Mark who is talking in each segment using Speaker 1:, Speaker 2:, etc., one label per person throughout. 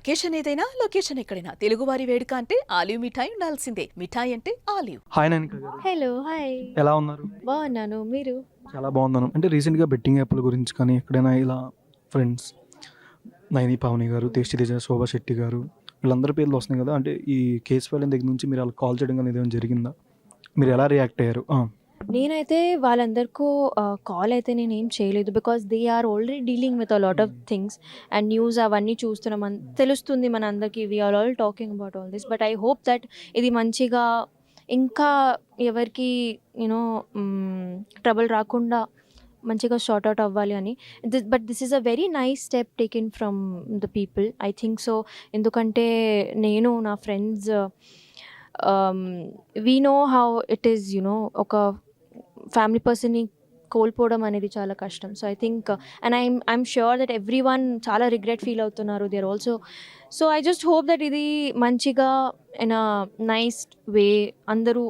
Speaker 1: Occasion ఏదైనా location ఎక్కడైనా తెలుగువారి వేడుక అంటే ఆలివ్ మిఠాయి ఉండాల్సిందే. మిఠాయి అంటే ఆలివ్.
Speaker 2: హాయ్ నైనిక గారు,
Speaker 3: హలో హాయ్
Speaker 2: ఎలా ఉన్నారు?
Speaker 3: బాగున్నాను మీరు
Speaker 2: చాలా బాగున్నాను. అంటే రీసెంట్గా బెట్టింగ్ యాప్ల గురించి కానీ ఎక్కడైనా ఇలా ఫ్రెండ్స్ నైని పావని గారు, టేస్టీ తేజ, శోభా శెట్టి గారు వీళ్ళందరి పేర్లు వస్తున్నాయి కదా. అంటే ఈ కేసు ఫైలింగ్ దగ్గర నుంచి మీరు అలా కాల్ చేయడం కానీ ఏదైనా జరిగిందా? మీరు ఎలా రియాక్ట్ అయ్యారు?
Speaker 3: నేనైతే వాళ్ళందరికీ కాల్ అయితే నేను ఏం చేయలేదు because they are already dealing with a lot of things and news అవన్నీ చూస్తున్నాం తెలుస్తుంది మన అందరికీ we are all talking about all this but I hope that ఇది మంచిగా ఇంకా ఎవరికి యూనో ట్రబుల్ రాకుండా మంచిగా షార్ట్ అవుట్ అవ్వాలి అని but this is a very nice step taken from the people I think so. ఎందుకంటే నేను నా friends we know how it is ఒక ఫ్యామిలీ పర్సన్ని కోల్పోవడం అనేది చాలా కష్టం. So I think and I'm sure that everyone చాలా రిగ్రెట్ ఫీల్ అవుతున్నారు they are also. So I just hope that ఇది మంచిగా ఇన్ అ నైస్ వే అందరూ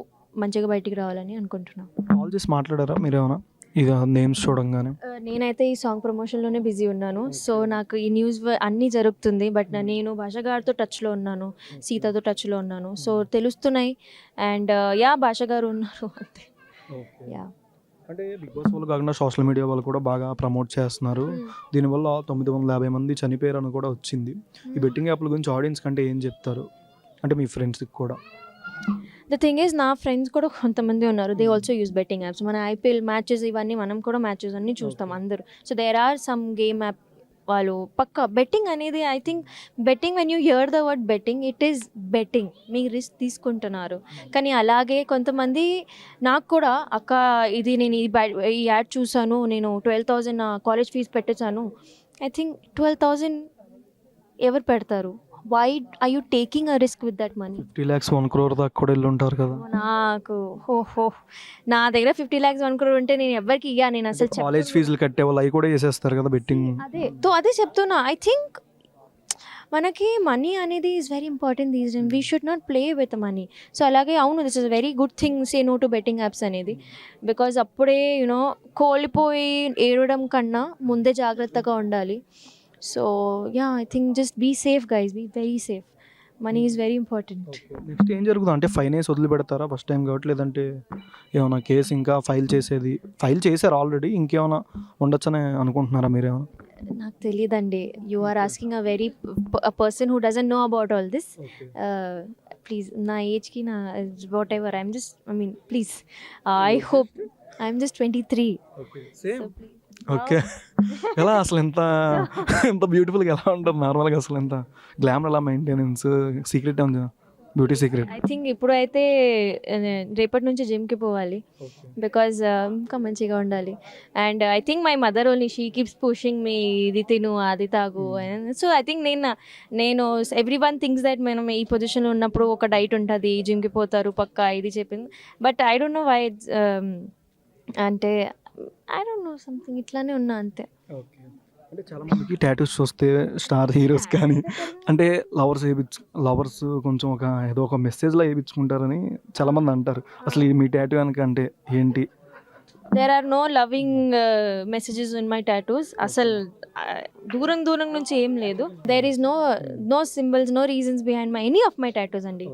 Speaker 3: మంచిగా బయటికి రావాలని అనుకుంటున్నాను.
Speaker 2: కాల్ చేసి మాట్లాడారా మీరేమైనా ఇక నేమ్స్ చూడంగానే?
Speaker 3: నేనైతే ఈ సాంగ్ ప్రమోషన్లోనే బిజీ ఉన్నాను. సో నాకు ఈ న్యూస్ అన్నీ జరుగుతుంది బట్ నేను భాష గారితో టచ్లో ఉన్నాను, సీతతో టచ్లో ఉన్నాను. సో తెలుస్తున్నాయి అండ్ యా భాష గారు ఉన్నారు అంతే. యా
Speaker 2: అంటే బిగ్ బాస్ వాళ్ళు కాకుండా సోషల్ మీడియా వాళ్ళు కూడా బాగా ప్రమోట్ చేస్తున్నారు. దీనివల్ల 950 మంది చనిపోయారని కూడా వచ్చింది. ఈ బెట్టింగ్ యాప్ల గురించి ఆడియన్స్ కంటే ఏం చెప్తారు? అంటే మీ ఫ్రెండ్స్కి కూడా.
Speaker 3: ద థింగ్ ఈజ్ నా ఫ్రెండ్స్ కూడా కొంతమంది ఉన్నారు they also use betting apps. మన ఐపీఎల్ మ్యాచెస్ ఇవన్నీ మనం కూడా మ్యాచెస్ అన్నీ చూస్తాం అందరూ. So there are some game app వాళ్ళు పక్క బెట్టింగ్ అనేది I think betting when you hear the word betting it is betting, మీరు రిస్క్ తీసుకుంటున్నారు. కానీ అలాగే కొంతమంది నాకు కూడా అక్క ఇది నేను ఈ యాడ్ చూసాను, నేను 12,000 నా కాలేజ్ ఫీజు పెట్టేశాను. ఐ థింక్ 12,000 ఎవరు పెడతారు? Why are you taking a risk with that money?
Speaker 2: 50 lakhs 1 crore దాకా కూడా వెళ్ళి ఉంటారు కదా.
Speaker 3: నాకు నా దగ్గర 50 lakhs 1 crore ఉంటే నేను ఎవరికి ఇయ్యా, నేను అసలు
Speaker 2: కాలేజ్ ఫీజులు కట్టే వాళ్ళు అవి కూడా చేసేస్తారు కదా బెట్టింగ్.
Speaker 3: అదే చెప్తున్నా. ఐ థింక్ మనకి మనీ అనేది is very important these days. We should not play with money. సో అలాగే అవును this is very good thing say no to betting apps అనేది. బికాజ్ అప్పుడే కోల్పోయి ఏడవడం కన్నా ముందే జాగ్రత్తగా ఉండాలి. So yeah I think just be safe guys, be very safe. Money is very important.
Speaker 2: Next ఏం జరుగుతుంది అంటే ఫైన్ వేసి వదిలిపెడతారా ఫస్ట్ టైం కాబట్టి, లేదంటే ఏమైనా కేసు ఇంకా ఫైల్ చేశారు ఆల్రెడీ, ఇంకేమైనా ఉండొచ్చని అనుకుంటున్నారా మీరేమైనా?
Speaker 3: నాకు తెలియదండి. You are asking a very person who doesn't know about all this. Please నా ఏజ్కి నా whatever I'm just please I hope I'm just 23.
Speaker 2: Okay. ఎలా అసలు ఎంత బ్యూటిఫుల్గా ఎలా ఉంటారు నార్మల్గా? అసలు ఎంత గ్లామర్, ఎలా మెయింటెనెన్స్, సీక్రెట్ ఏమన్నా, బ్యూటీ సీక్రెట్?
Speaker 3: ఐ థింక్ ఇప్పుడు అయితే రేపటి నుంచి జిమ్కి పోవాలి బికాజ్ ఇంకా మంచిగా ఉండాలి. And I think my mother only she keeps pushing me ఇది తిను అది తాగు. సో ఐ థింక్ నేను ఎవ్రీ వన్ థింగ్స్ దట్ మనం ఈ పొజిషన్లో ఉన్నప్పుడు ఒక డైట్ ఉంటుంది, జిమ్కి పోతారు పక్కా ఇది చెప్పింది. But I don't know why అంటే ఐ డోంట్ నో సంథింగ్ ఇట్లానే ఉన్నా అంతే.
Speaker 2: ఓకే. అంటే చాలా మందికి టాటూస్ చూస్తే స్టార్ హీరోస్ కానీ అంటే లవర్స్ కొంచెం ఏదో ఒక మెసేజ్లో వేయించుకుంటారని చాలామంది అంటారు. అసలు మీ టాటూ కనుక అంటే ఏంటి?
Speaker 3: There are no loving messages in my tattoos. అసలు దూరం నుంచి ఏం లేదు. There is no symbols, no reasons behind any of my tattoos అండి.